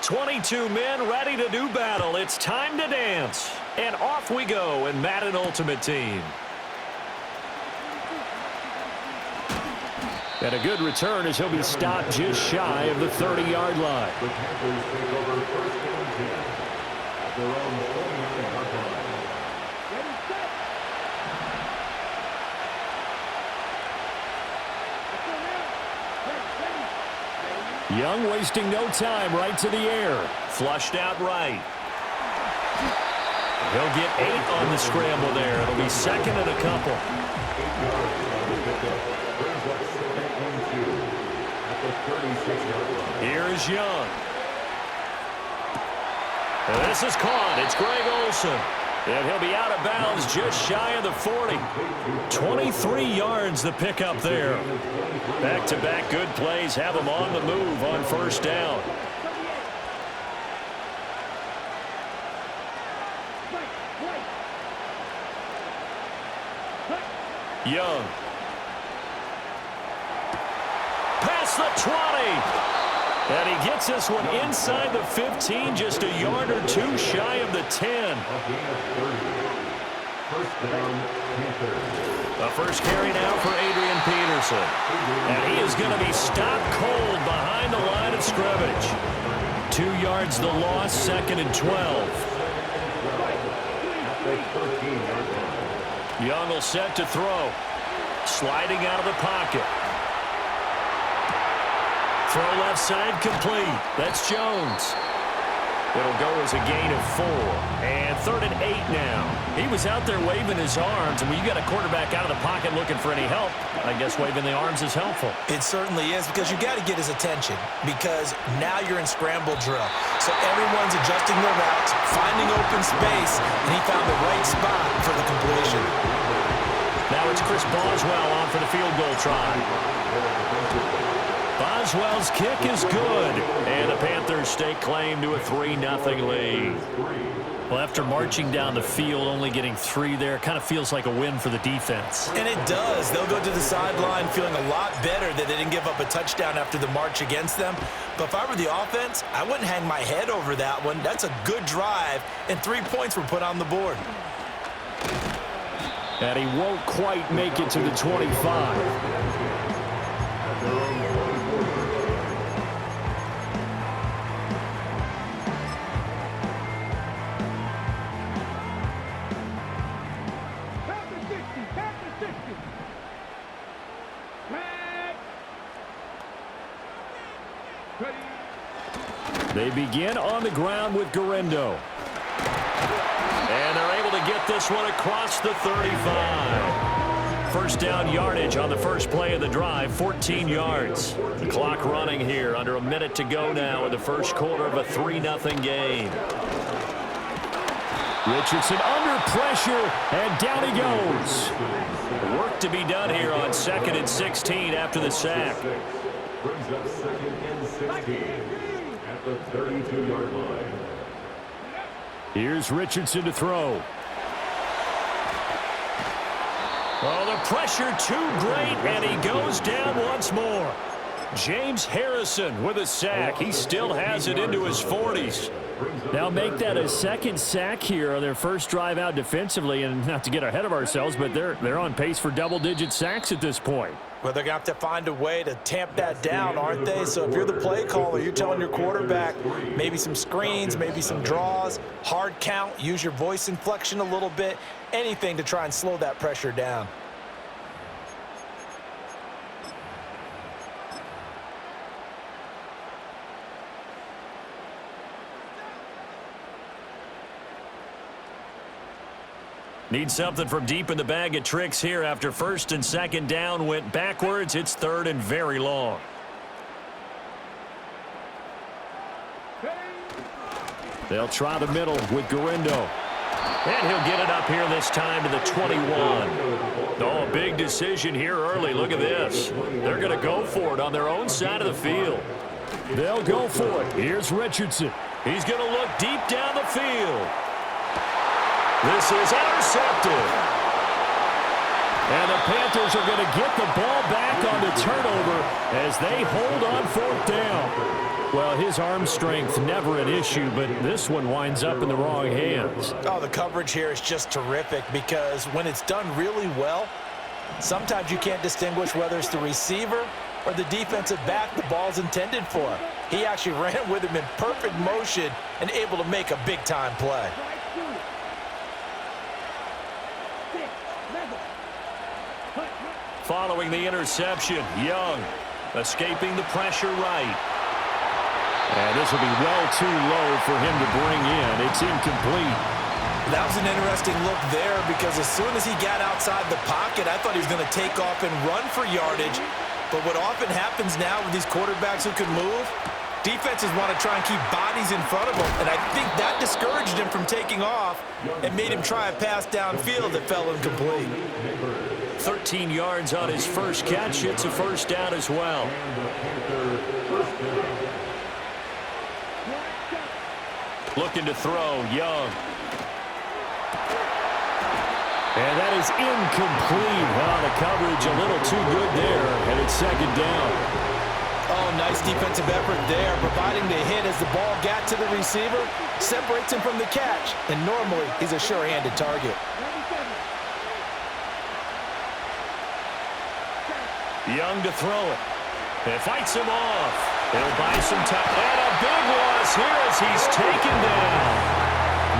22 men ready to do battle. It's time to dance. And off we go in Madden Ultimate Team. And a good return as he'll be stopped just shy of the 30-yard line. The Panthers take over first and 10 at their own 29-yard line. Young wasting no time, right to the air. Flushed out right. He'll get 8 on the scramble there. It'll be second and a couple. 8 yards on the pickup. Brings up second and 2 at the 36-yard line. Here's Young. And this is caught. It's Greg Olsen. And he'll be out of bounds just shy of the 40. 23 yards the pickup there. Back-to-back good plays have him on the move on first down. Young. Past the 20. And he gets this one inside the 15, just a yard or two shy of the 10. The first carry now for Adrian Peterson. And he is going to be stopped cold behind the line of scrimmage. 2 yards the loss, second and 12. Young will set to throw. Sliding out of the pocket. Throw left side complete. That's Jones. It'll go as a gain of 4. And third and 8 now. He was out there waving his arms, and when you got a quarterback out of the pocket looking for any help, I guess waving the arms is helpful. It certainly is, because you got to get his attention, because now you're in scramble drill. So everyone's adjusting their routes, finding open space, and he found the right spot for the completion. Now it's Chris Boswell on for the field goal try. Boswell's kick is good, and the Panthers stake claim to a 3-0 lead. Well, after marching down the field, only getting 3 there, kind of feels like a win for the defense. And it does. They'll go to the sideline feeling a lot better that they didn't give up a touchdown after the march against them. But if I were the offense, I wouldn't hang my head over that one. That's a good drive, and 3 points were put on the board. And he won't quite make it to the 25. They begin on the ground with Garindo. And they're able to get this one across the 35. First down yardage on the first play of the drive, 14 yards. The clock running here, under a minute to go now in the first quarter of a 3-0 game. Richardson under pressure, and down he goes. Work to be done here on 2nd and 16 after the sack. Brings up 2nd and 16 at the 32-yard line. Here's Richardson to throw. Oh, the pressure too great, and he goes down once more. James Harrison with a sack. He still has it into his 40s. Now make that a second sack here on their first drive out defensively, and not to get ahead of ourselves, but they're on pace for double-digit sacks at this point. Well, they're going to have to find a way to tamp that down, aren't they? So if you're the play caller, you're telling your quarterback maybe some screens, maybe some draws, hard count, use your voice inflection a little bit, anything to try and slow that pressure down. Need something from deep in the bag of tricks here after first and second down went backwards. It's third and very long. They'll try the middle with Garindo. And he'll get it up here this time to the 21. Oh, a big decision here early. Look at this. They're going to go for it on their own side of the field. They'll go for it. Here's Richardson. He's going to look deep down the field. This is intercepted. And the Panthers are going to get the ball back on the turnover as they hold on 4th down. Well, his arm strength never an issue, but this one winds up in the wrong hands. Oh, the coverage here is just terrific because when it's done really well, sometimes you can't distinguish whether it's the receiver or the defensive back the ball's intended for. He actually ran with him in perfect motion and able to make a big-time play. Following the interception, Young escaping the pressure right. And this will be well too low for him to bring in. It's incomplete. That was an interesting look there because as soon as he got outside the pocket, I thought he was going to take off and run for yardage. But what often happens now with these quarterbacks who can move, defenses want to try and keep bodies in front of them. And I think that discouraged him from taking off and made him try a pass downfield that fell incomplete. 13 yards on his first catch. It's a first down as well. Looking to throw, Young. And that is incomplete. Well, the coverage a little too good there, and it's second down. Oh, nice defensive effort there, providing the hit as the ball got to the receiver, separates him from the catch, and normally he's a sure-handed target. Young to throw it. It fights him off. He'll buy some time. And a big loss here as he's taken down.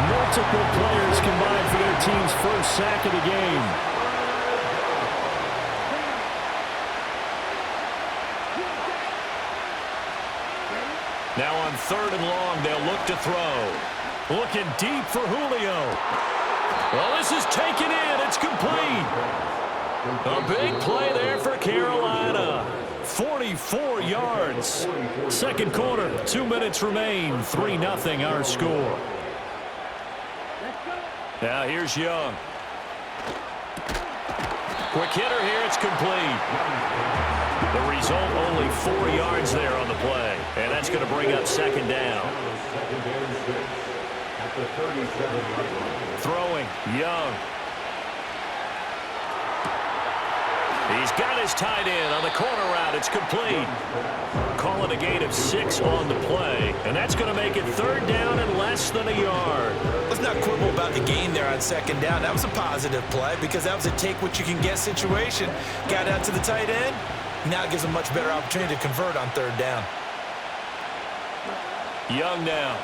Multiple players combined for their team's first sack of the game. Now on 3rd and long, they'll look to throw. Looking deep for Julio. Well, this is taken in. It's complete. A big play there for Carolina. 44 yards. Second quarter, 2 minutes remain. 3-0 our score. Now here's Young. Quick hitter here. It's complete. The result, only 4 yards there on the play. And that's going to bring up second down. Throwing, Young. He's got his tight end on the corner route. It's complete. Calling a gain of 6 on the play. And that's going to make it 3rd down and less than a yard. Let's not quibble about the gain there on 2nd down. That was a positive play because that was a take-what-you-can-get situation. Got out to the tight end. Now it gives a much better opportunity to convert on 3rd down. Young now.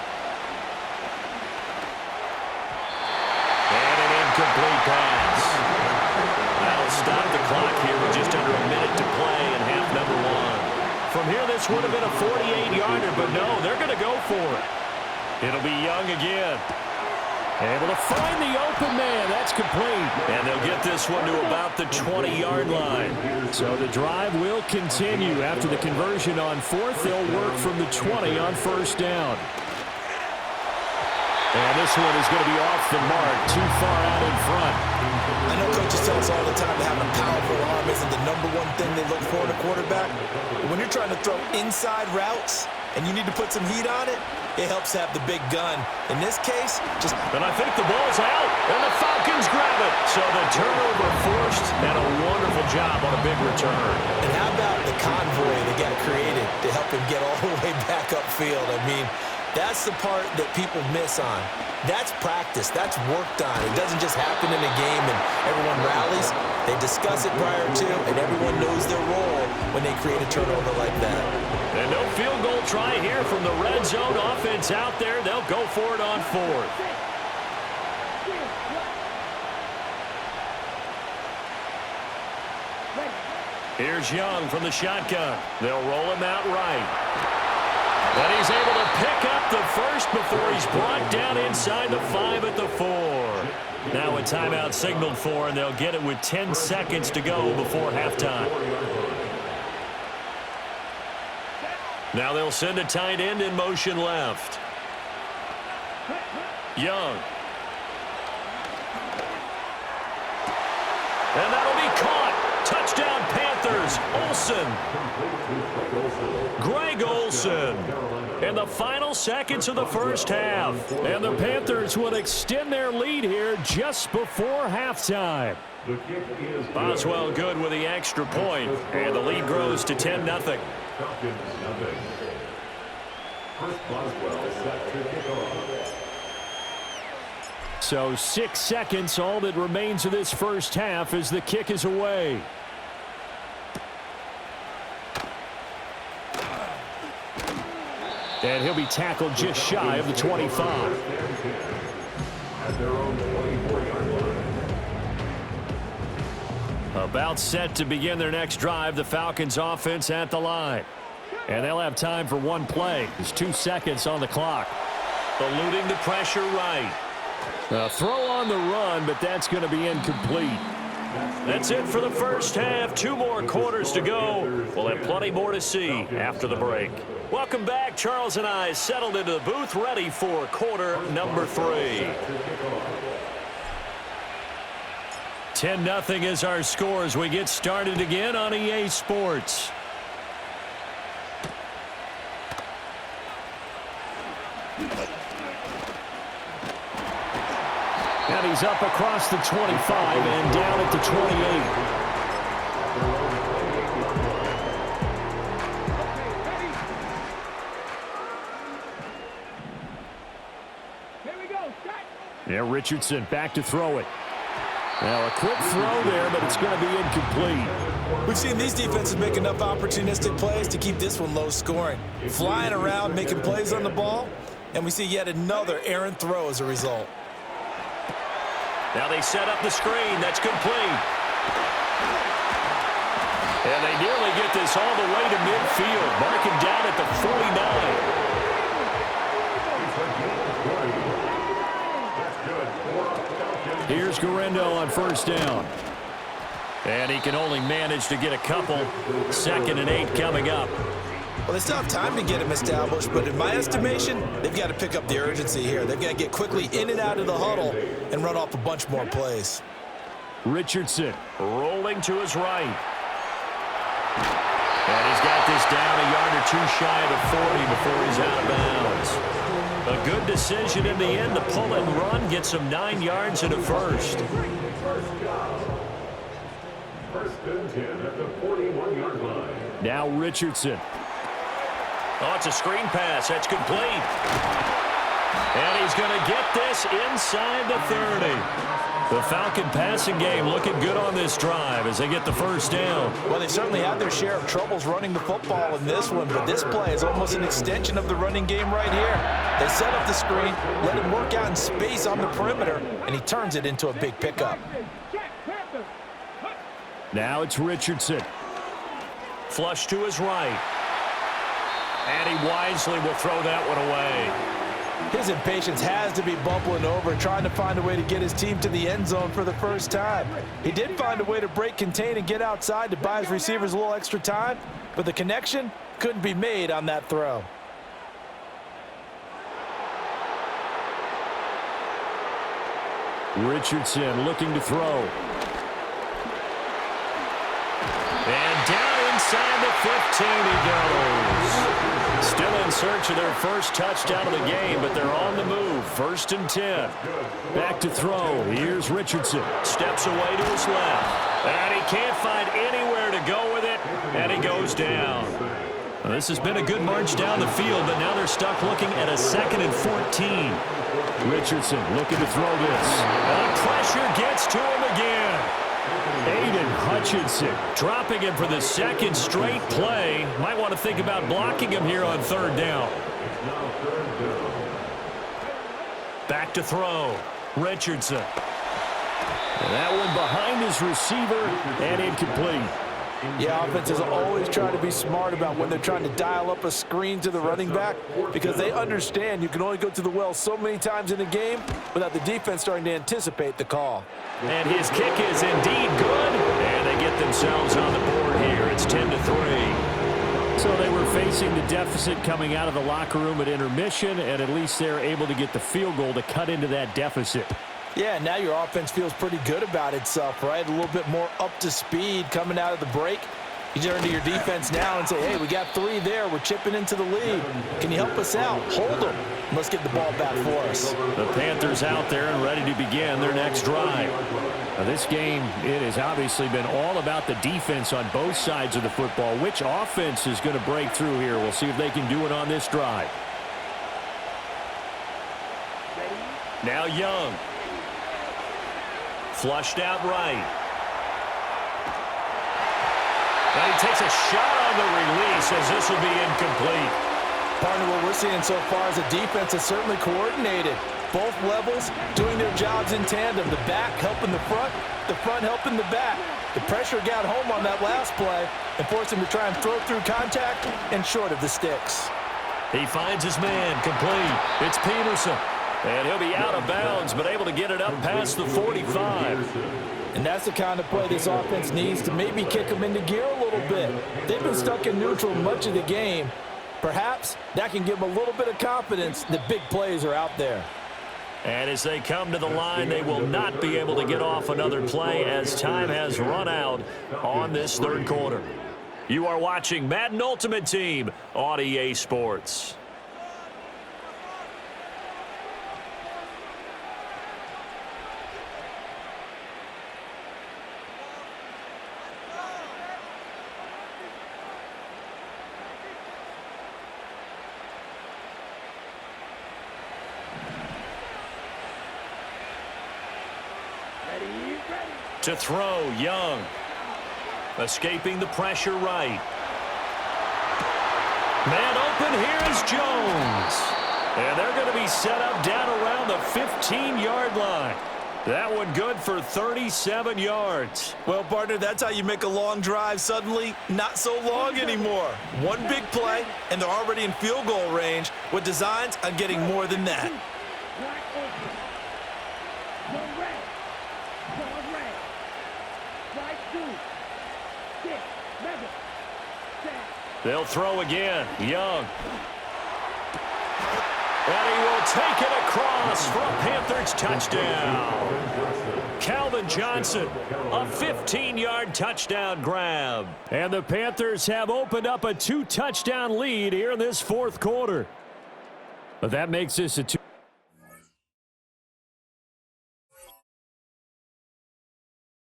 And an incomplete pass. That'll stop the clock here with just under a minute to play in half number 1. From here, this would have been a 48-yarder, but no, they're going to go for it. It'll be Young again. Able to find the open man. That's complete. And they'll get this one to about the 20-yard line. So the drive will continue. After the conversion on 4th, they'll work from the 20 on 1st down. And this one is going to be off the mark, too far out in front. I know coaches tell us all the time that having a powerful arm isn't the #1 thing they look for in a quarterback. But when you're trying to throw inside routes and you need to put some heat on it, it helps have the big gun. In this case, just... And I think the ball's out, and the Falcons grab it. So the turnover forced, and a wonderful job on a big return. And how about the convoy that got created to help him get all the way back upfield? I mean, that's the part that people miss on. That's practice. That's worked on. It doesn't just happen in a game and everyone rallies. They discuss it prior to, and everyone knows their role when they create a turnover like that. And no field goal try here from the red zone. Offense out there. They'll go for it on 4th. Here's Young from the shotgun. They'll roll him out right. And he's able to pick up the first before he's brought down inside the 5 at the 4. Now a timeout signaled for, and they'll get it with 10 seconds to go before halftime. Now they'll send a tight end in motion left. Young. And that'll be caught. Touchdown Panthers. Olsen. Greg Olsen. In the final seconds of the first half. And the Panthers will extend their lead here just before halftime. Boswell good with the extra point. And the lead grows to 10-0. Chris Boswell set to kick off. So 6 seconds, all that remains of this first half as the kick is away. And he'll be tackled just shy of the 25. At their own 24-yard line. About set to begin their next drive, the Falcons offense at the line. And they'll have time for one play. There's 2 seconds on the clock. Eluding the pressure right. A throw on the run, but that's going to be incomplete. That's it for the first half. 2 more quarters to go. We'll have plenty more to see after the break. Welcome back. Charles and I settled into the booth, ready for quarter number 3. 10-0 is our score as we get started again on EA Sports. And he's up across the 25 and down at the 28. Yeah, Richardson back to throw it. Now a quick throw there, but it's going to be incomplete. We've seen these defenses make enough opportunistic plays to keep this one low scoring. Flying around, making plays on the ball, and we see yet another errant throw as a result. Now they set up the screen. That's complete. And they nearly get this all the way to midfield, marking down at the 49. Here's Gurindo on first down. And he can only manage to get a couple. 2nd and 8 coming up. Well, they still have time to get him established, but in my estimation, they've got to pick up the urgency here. They've got to get quickly in and out of the huddle and run off a bunch more plays. Richardson rolling to his right. And he's got this down a yard or 2 shy of the 40 before he's out of bounds. A good decision in the end to pull and run, get some 9 yards and a first. First and 10 at the 41-yard line. Now Richardson. Oh, it's a screen pass. That's complete. And he's going to get this inside the 30. The Falcon passing game looking good on this drive as they get the first down. Well, they certainly had their share of troubles running the football in this one, but this play is almost an extension of the running game right here. They set up the screen, let him work out in space on the perimeter, and he turns it into a big pickup. Now it's Richardson. Flush to his right. And he wisely will throw that one away. His impatience has to be bubbling over, trying to find a way to get his team to the end zone for the first time. He did find a way to break contain and get outside to buy his receivers a little extra time, but the connection couldn't be made on that throw. Richardson looking to throw. And down inside the 15 he goes. Still in search of their first touchdown of the game, but they're on the move. 1st and 10. Back to throw. Here's Richardson. Steps away to his left. And he can't find anywhere to go with it, and he goes down. Well, this has been a good march down the field, but now they're stuck looking at a 2nd and 14. Richardson looking to throw this. And pressure gets to him again. Aiden Hutchinson dropping him for the 2nd straight play. Might want to think about blocking him here on 3rd down. Back to throw. Richardson. And that one behind his receiver and incomplete. Yeah, offenses always try to be smart about when they're trying to dial up a screen to the running back because they understand you can only go to the well so many times in a game without the defense starting to anticipate the call. And his kick is indeed good, and they get themselves on the board here. It's 10-3. So they were facing the deficit coming out of the locker room at intermission, and at least they're able to get the field goal to cut into that deficit. Yeah, now your offense feels pretty good about itself, right? A little bit more up to speed coming out of the break. You turn to your defense now and say, hey, we got 3 there. We're chipping into the lead. Can you help us out? Hold them. Let's get the ball back for us. The Panthers out there and ready to begin their next drive. Now, this game, it has obviously been all about the defense on both sides of the football. Which offense is going to break through here? We'll see if they can do it on this drive. Now Young. Flushed out right. And he takes a shot on the release as this will be incomplete. Partner, what we're seeing so far is the defense is certainly coordinated. Both levels doing their jobs in tandem. The back helping the front helping the back. The pressure got home on that last play and forced him to try and throw through contact and short of the sticks. He finds his man complete. It's Peterson. And he'll be out of bounds, but able to get it up past the 45. And that's the kind of play this offense needs to maybe kick them into gear a little bit. They've been stuck in neutral much of the game. Perhaps that can give them a little bit of confidence that big plays are out there. And as they come to the line, they will not be able to get off another play as time has run out on this third quarter. You are watching Madden Ultimate Team on EA Sports. To throw, Young. Escaping the pressure right. Man open, here is Jones. And they're going to be set up down around the 15-yard line. That one good for 37 yards. Well, partner, that's how you make a long drive suddenly not so long anymore. One big play, and they're already in field goal range with designs on getting more than that. They'll throw again. Young. And he will take it across for a Panthers touchdown. Calvin Johnson, a 15-yard touchdown grab. And the Panthers have opened up a 2-touchdown lead here in this fourth quarter. But that makes this a 2.